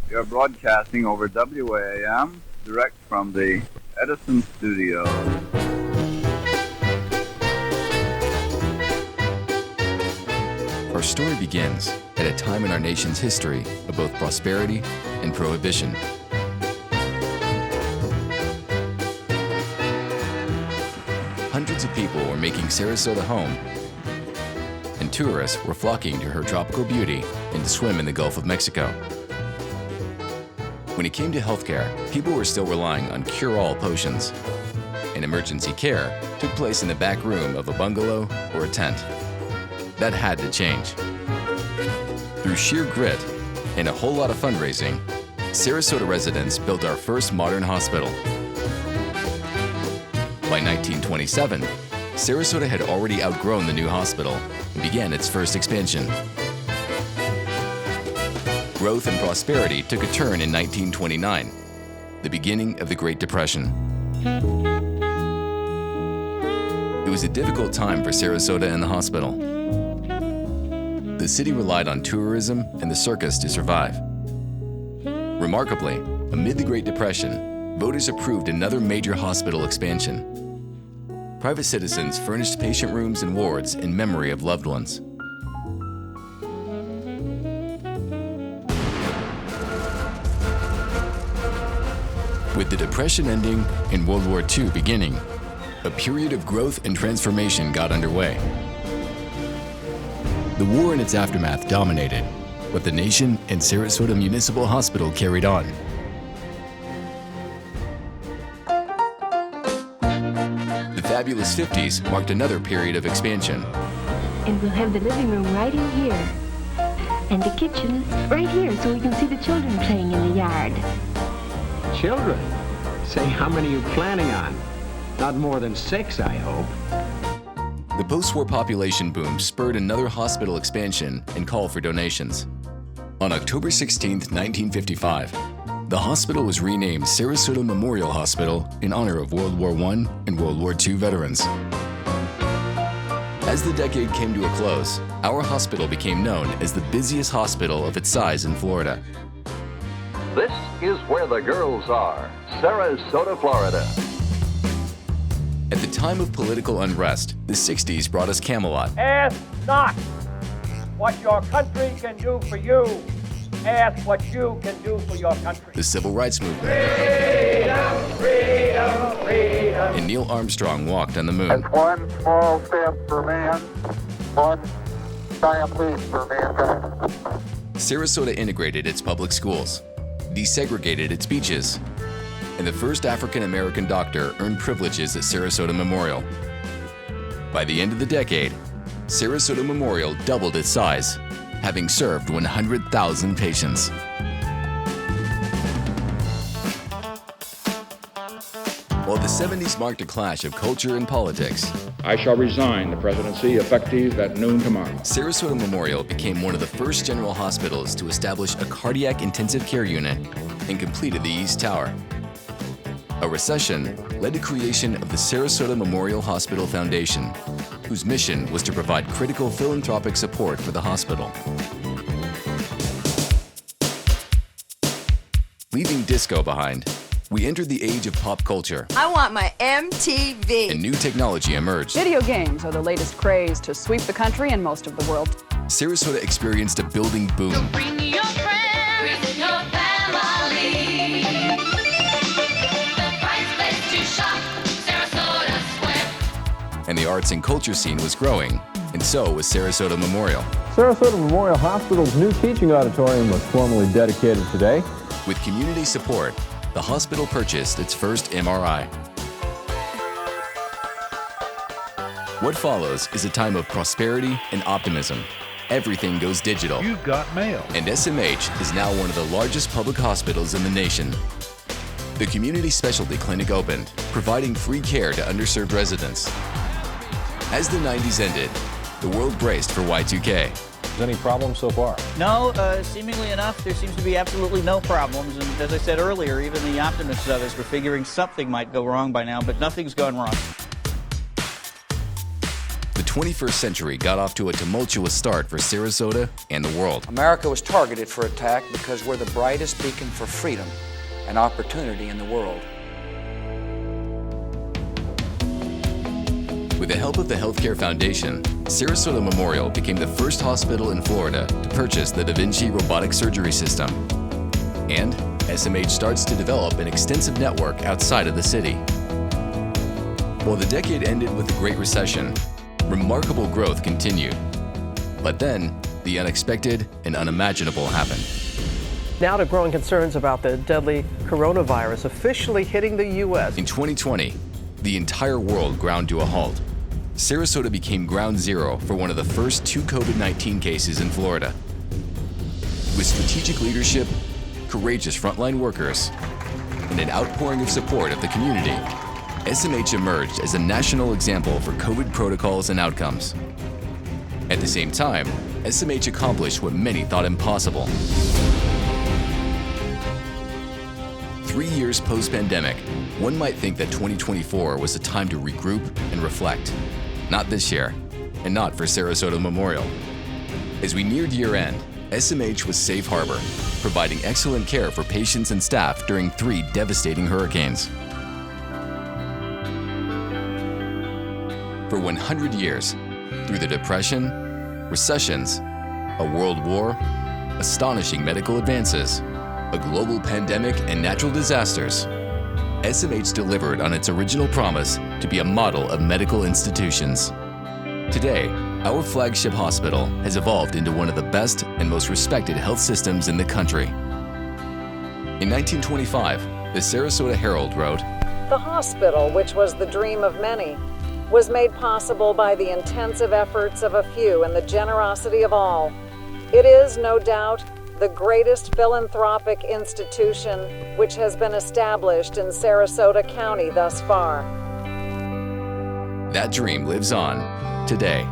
We are broadcasting over WAAM, direct from the Edison studio. Our story begins at a time in our nation's history of both prosperity and prohibition. Hundreds of people were making Sarasota home, and tourists were flocking to her tropical beauty and to swim in the Gulf of Mexico. When it came to healthcare, people were still relying on cure-all potions, and emergency care took place in the back room of a bungalow or a tent. That had to change. Through sheer grit and a whole lot of fundraising, Sarasota residents built our first modern hospital. By 1927, Sarasota had already outgrown the new hospital and began its first expansion. Growth and prosperity took a turn in 1929, the beginning of the Great Depression. It was a difficult time for Sarasota and the hospital. The city relied on tourism and the circus to survive. Remarkably, amid the Great Depression, voters approved another major hospital expansion. Private citizens furnished patient rooms and wards in memory of loved ones. With the Depression ending and World War II beginning, a period of growth and transformation got underway. The war and its aftermath dominated, but the nation and Sarasota Municipal Hospital carried on. The fabulous 50s marked another period of expansion. And we'll have the living room right in here. And the kitchen right here so we can see the children playing in the yard. Children? Say, how many are you planning on? Not more than 6, I hope. The post-war population boom spurred another hospital expansion and call for donations. On October 16, 1955, the hospital was renamed Sarasota Memorial Hospital in honor of World War I and World War II veterans. As the decade came to a close, our hospital became known as the busiest hospital of its size in Florida. This is where the girls are, Sarasota, Florida. At the time of political unrest, the 60s brought us Camelot. Ask not what your country can do for you. Ask what you can do for your country. The Civil Rights Movement. Freedom, freedom, freedom. And Neil Armstrong walked on the moon. It's one small step for man, one giant leap for mankind. Sarasota integrated its public schools, desegregated its beaches, and the first African-American doctor earned privileges at Sarasota Memorial. By the end of the decade, Sarasota Memorial doubled its size, having served 100,000 patients. While the 70s marked a clash of culture and politics, I shall resign the presidency effective at noon tomorrow. Sarasota Memorial became one of the first general hospitals to establish a cardiac intensive care unit and completed the East Tower. A recession led to creation of the Sarasota Memorial Hospital Foundation, whose mission was to provide critical philanthropic support for the hospital. Leaving disco behind, we entered the age of pop culture. I want my MTV. And new technology emerged. Video games are the latest craze to sweep the country and most of the world. Sarasota experienced a building boom. So bring your friends, bring your family. The price place to shop, Sarasota Square. And the arts and culture scene was growing, and so was Sarasota Memorial. Sarasota Memorial Hospital's new teaching auditorium was formally dedicated today. With community support, the hospital purchased its first MRI. What follows is a time of prosperity and optimism. Everything goes digital. You've got mail. And SMH is now one of the largest public hospitals in the nation. The Community Specialty Clinic opened, providing free care to underserved residents. As the 90s ended, the world braced for Y2K. Any problems so far? No, seemingly enough, there seems to be absolutely no problems. And as I said earlier, even the optimists of us were figuring something might go wrong by now, but nothing's gone wrong. The 21st century got off to a tumultuous start for Sarasota and the world. America was targeted for attack because we're the brightest beacon for freedom and opportunity in the world. With the help of the Healthcare Foundation, Sarasota Memorial became the first hospital in Florida to purchase the Da Vinci robotic surgery system. And SMH starts to develop an extensive network outside of the city. While the decade ended with the Great Recession, remarkable growth continued. But then, the unexpected and unimaginable happened. Now to growing concerns about the deadly coronavirus officially hitting the U.S. In 2020, the entire world ground to a halt. Sarasota became ground zero for one of the first 2 COVID-19 cases in Florida. With strategic leadership, courageous frontline workers, and an outpouring of support of the community, SMH emerged as a national example for COVID protocols and outcomes. At the same time, SMH accomplished what many thought impossible. 3 years post-pandemic, one might think that 2024 was a time to regroup and reflect. Not this year, and not for Sarasota Memorial. As we neared year-end, SMH was safe harbor, providing excellent care for patients and staff during 3 devastating hurricanes. For 100 years, through the Depression, recessions, a world war, astonishing medical advances, a global pandemic, and natural disasters, SMH delivered on its original promise to be a model of medical institutions. Today, our flagship hospital has evolved into one of the best and most respected health systems in the country. In 1925, the Sarasota Herald wrote, "The hospital, which was the dream of many, was made possible by the intensive efforts of a few and the generosity of all. It is, no doubt, the greatest philanthropic institution which has been established in Sarasota County thus far." That dream lives on today.